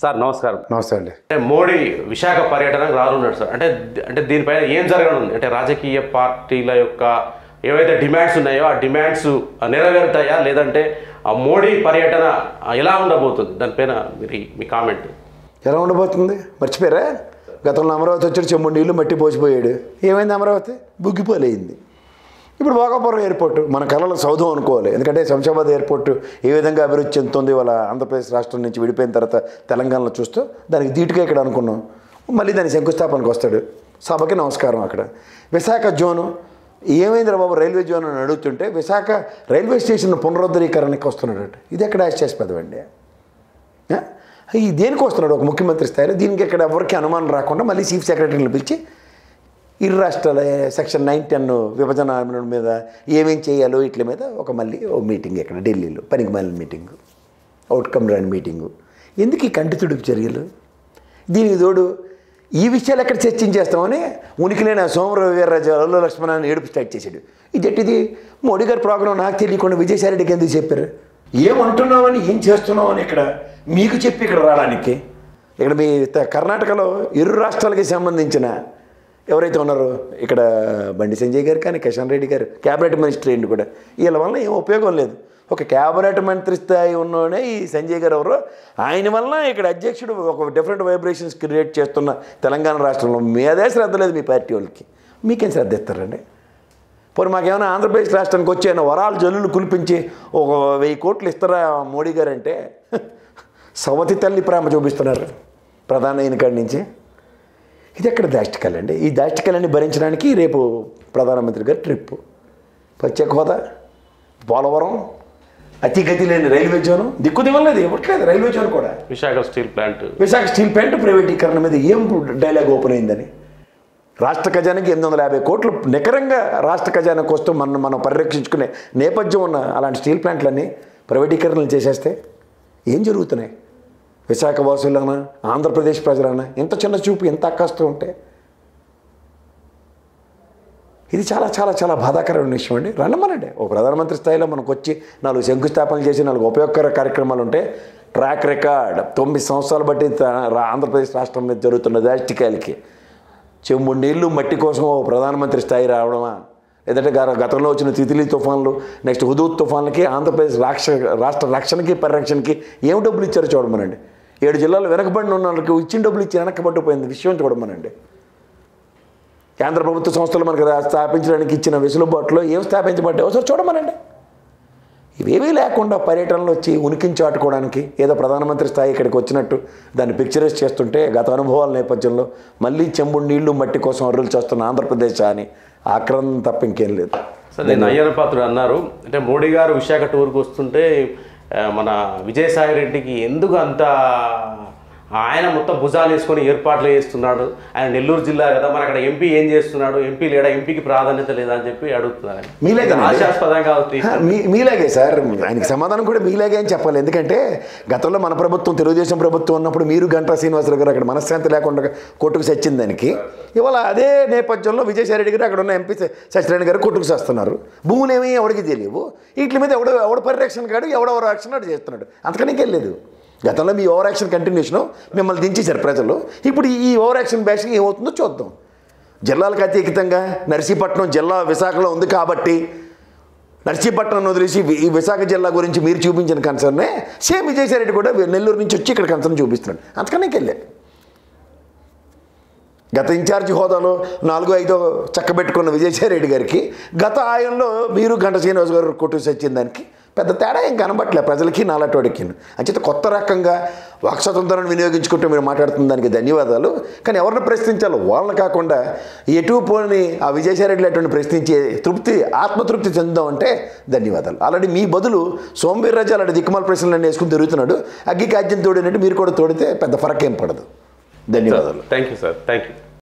Sir నమస్కారం. నమస్తే అండి. అంటే మోడీ విశాఖ పర్యటనకు రానున్నాడు సార్. అంటే దీనిపైన ఏం జరగనుంది? అంటే రాజకీయ పార్టీల యొక్క ఏవైతే డిమాండ్స్ ఉన్నాయో ఆ డిమాండ్స్ నెరవేరుతాయా, లేదంటే ఆ మోడీ పర్యటన ఎలా ఉండబోతుంది? దానిపైన మీ కామెంట్. ఎలా ఉండబోతుంది? మర్చిపోయారా? గతంలో అమరావతి వచ్చాడు, చెంబు నీళ్ళు మట్టి పోసిపోయాడు. ఏమైంది? అమరావతి బుగ్గిపోలేయింది. ఇప్పుడు భోగాపురం ఎయిర్పోర్టు మన కళల సౌధం అనుకోవాలి. ఎందుకంటే శంషాబాద్ ఎయిర్పోర్టు ఏ విధంగా అభివృద్ధి చెందుతుంది వాళ్ళ ఆంధ్రప్రదేశ్ రాష్ట్రం నుంచి విడిపోయిన తర్వాత తెలంగాణలో చూస్తూ దానికి ధీటుగా ఇక్కడ అనుకున్నాం. మళ్ళీ దాని శంకుస్థాపనకు వస్తాడు. సభకి నమస్కారం. అక్కడ విశాఖ జోను ఏమైంది రా బాబు రైల్వే జోన్ అని అడుగుతుంటే విశాఖ రైల్వే స్టేషన్ పునరుద్ధరీకరణకి వస్తున్నాడు. ఇది ఎక్కడ ఆశ్చర్యపదమండి. ఈ దేనికి వస్తున్నాడు ఒక ముఖ్యమంత్రి స్థాయిలో? దీనికి ఇక్కడ ఎవరికి అనుమానం రాకుండా మళ్ళీ చీఫ్ సెక్రటరీని పిలిచి ఇరు రాష్ట్రాల సెక్షన్ 910 విభజన మీద ఏమేం చేయాలో వీటి మీద మళ్ళీ ఓ మీటింగ్ ఇక్కడ ఢిల్లీలో, పనికి మళ్ళీ మీటింగు, అవుట్కమ్ రాని మీటింగు. ఎందుకు ఈ కంటి తుడుపు చర్యలు? దీనికి తోడు ఈ విషయాలు ఎక్కడ చర్చించేస్తామని ఉనికిలేని సోమరావు వీర్రాజు అల్లు లక్ష్మణాన్ని ఏడుపు స్టార్ట్ చేశాడు. ఇది మోడీ గారి ప్రోగ్రాం నాకు తెలియకుండా విజయసాయిరెడ్డికి ఎందుకు చెప్పారు? ఏమంటున్నామని ఏం చేస్తున్నామని ఇక్కడ మీకు చెప్పి ఇక్కడ రావడానికి. ఇక్కడ మీ కర్ణాటకలో ఇరు రాష్ట్రాలకి సంబంధించిన ఎవరైతే ఉన్నారో ఇక్కడ బండి సంజయ్ గారు కానీ కిషన్ రెడ్డి గారు క్యాబినెట్ మినిస్టర్ అయ్యింది కూడా. వీళ్ళ వల్ల ఏం ఉపయోగం లేదు. ఒక క్యాబినెట్ మంత్రి స్థాయి ఉన్నోనే ఈ సంజయ్ గారు ఎవరో, ఆయన వల్ల ఇక్కడ అధ్యక్షుడు ఒక డిఫరెంట్ వైబ్రేషన్స్ క్రియేట్ చేస్తున్న తెలంగాణ రాష్ట్రంలో మీదే శ్రద్ధ లేదు మీ పార్టీ వాళ్ళకి. మీకేం శ్రద్ధ ఇస్తారండి? పోనీ మాకేమైనా ఆంధ్రప్రదేశ్ రాష్ట్రానికి వచ్చి ఆయన వరాలు జల్లులు కులిపించి ఒక 1000 కోట్లు ఇస్తారా మోడీ గారు అంటే సవతి తల్లి ప్రేమ చూపిస్తున్నారు ప్రధాని అయిన కాడి నుంచి. ఇది ఎక్కడ దాష్టికాలండి? ఈ దాష్టికాలన్నీ భరించడానికి రేపు ప్రధానమంత్రి గారు ట్రిప్పు, ప్రత్యేక హోదా, పోలవరం, అతిగతి లేని రైల్వే జోను, దిక్కుదివ్వలేదు ఇవ్వట్లేదు రైల్వే జోన్ కూడా. విశాఖ స్టీల్ ప్లాంట్ ప్రైవేటీకరణ మీద ఏం డైలాగ్ ఓపెన్ అయిందని. రాష్ట్ర ఖజానాకి 850 కోట్లు నికరంగా రాష్ట్ర ఖజానాకు వస్తూ మనం పరిరక్షించుకునే నేపథ్యం ఉన్న అలాంటి స్టీల్ ప్లాంట్లన్నీ ప్రైవేటీకరణలు చేసేస్తే ఏం జరుగుతున్నాయి? విశాఖ వాసులన్నా ఆంధ్రప్రదేశ్ ప్రజలన్నా ఎంత చిన్న చూపు, ఎంత అక్కస్తూ ఉంటే ఇది చాలా చాలా చాలా బాధాకరమైన విషయం అండి. రండమనండి ఒక ప్రధానమంత్రి స్థాయిలో మనకు వచ్చి 4 శంకుస్థాపనలు చేసి 4 ఉపయోగకర కార్యక్రమాలు ఉంటే ట్రాక్ రికార్డ్ 9 సంవత్సరాలు బట్టి ఆంధ్రప్రదేశ్ రాష్ట్రం మీద జరుగుతున్న దాష్టికాయలకి చెంబు నీళ్లు మట్టి కోసం ప్రధానమంత్రి స్థాయి రావడమా, లేదంటే గతంలో వచ్చిన తితిలి తుఫాన్లు, నెక్స్ట్ హుదూద్ తుఫాన్లకి ఆంధ్రప్రదేశ్ రాష్ట్ర రక్షణకి పరిరక్షణకి ఏం డబ్బులు ఇచ్చారో చూడమనండి. 7 జిల్లాలు వెనకబడిన ఉన్న వాళ్ళకి ఇచ్చిన డబ్బులు ఇచ్చి వెనకబడిపోయింది విషయం చూడమనండి. కేంద్ర ప్రభుత్వ సంస్థలు మనకు స్థాపించడానికి ఇచ్చిన వెసులుబాటులో ఏం స్థాపించబడ్డాయి ఒకసారి చూడమనండి. ఇవేమీ లేకుండా పర్యటనలు వచ్చి ఉనికిని చాటుకోవడానికి ఏదో ప్రధానమంత్రి స్థాయి ఇక్కడికి వచ్చినట్టు దాన్ని పిక్చరైజ్ చేస్తుంటే గత అనుభవాల నేపథ్యంలో మళ్ళీ చెంబు నీళ్లు మట్టి కోసం అర్రులు చేస్తున్న ఆంధ్రప్రదేశ్ అని ఆక్రమణ తప్ప ఇంకేం లేదు. సరే, నేను అయ్యన్న పాత్రుడు అన్నారు అంటే మోడీ గారు విశాఖ టూర్కి వస్తుంటే మన విజయసాయిరెడ్డికి ఎందుకు అంత ఆయన మొత్తం భుజాలు వేసుకొని ఏర్పాట్లు చేస్తున్నాడు? ఆయన నెల్లూరు జిల్లా కదా, మరి అక్కడ ఎంపీ ఏం చేస్తున్నాడు? ఎంపీ లేడా? ఎంపీకి ప్రాధాన్యత లేదా అని చెప్పి అడుగుతున్నారు. మీలాగే సార్, ఆయనకి సమాధానం కూడా మీలాగే అని చెప్పాలి. ఎందుకంటే గతంలో మన ప్రభుత్వం తెలుగుదేశం ప్రభుత్వం ఉన్నప్పుడు మీరు గంటా శ్రీనివాసరావు గారు అక్కడ మనశ్శాంతి లేకుండా కొట్టుకు చచ్చింది దానికి. ఇవాళ అదే నేపథ్యంలో విజయసాయిరెడ్డి గారు అక్కడ ఉన్న ఎంపీ సత్యనారాయణ గారు కొట్టుకు చేస్తున్నారు. భూములు ఏమీ ఎవరికి తెలియవు. వీటి మీద ఎవడ పరిరక్షణ కాడు, ఎవడెవరు రక్షణ చేస్తున్నాడు. అంతకని ఇంకెళ్ళలేదు. గతంలో మీ ఓవర్ యాక్షన్ కంటిన్యూషను మిమ్మల్ని దించేశారు ప్రజలు. ఇప్పుడు ఈ ఓవర్ యాక్షన్ బ్యాచ్కి ఏమవుతుందో చూద్దాం. జిల్లాలకు అతీతంగా నర్సీపట్నం జిల్లా విశాఖలో ఉంది కాబట్టి నర్సీపట్నం వదిలేసి ఈ విశాఖ జిల్లా గురించి మీరు చూపించిన కన్సర్నే సేమ్ విజయసాయిరెడ్డి కూడా నెల్లూరు నుంచి వచ్చి ఇక్కడ కన్సర్న్ చూపిస్తున్నాడు. అంతకనే వెళ్ళాడు. గత ఇన్ఛార్జి హోదాలో 4-5 చక్కబెట్టుకున్న విజయసాయిరెడ్డి గారికి గత ఆయంలో మీరు గంటా శ్రీనివాస్ గారు కొట్టుకు వచ్చిన దానికి పెద్ద తేడా ఏం కనబట్టలే ప్రజలకి నాలాటోడికి. అంచేత కొత్త రకంగా వాక్ స్వతంత్రాన్ని వినియోగించుకుంటూ మీరు మాట్లాడుతున్న దానికి ధన్యవాదాలు. కానీ ఎవరిని ప్రశ్నించాలో వాళ్ళని కాకుండా ఎటు పోని ఆ విజయసాయిరెడ్డి అటువంటి ప్రశ్నించే ఆత్మతృప్తి చెందామంటే ధన్యవాదాలు. ఆల్రెడీ మీ బదులు సోమవీర్రాజు అలాంటి దిక్కుమాల ప్రశ్నలన్నీ వేసుకుని తిరుగుతున్నాడు. అగ్గి కాజ్యం తోడినట్టు మీరు కూడా తోడితే పెద్ద ఫరక్ ఏం పడదు. ధన్యవాదాలు. Thank you sir. Thank you.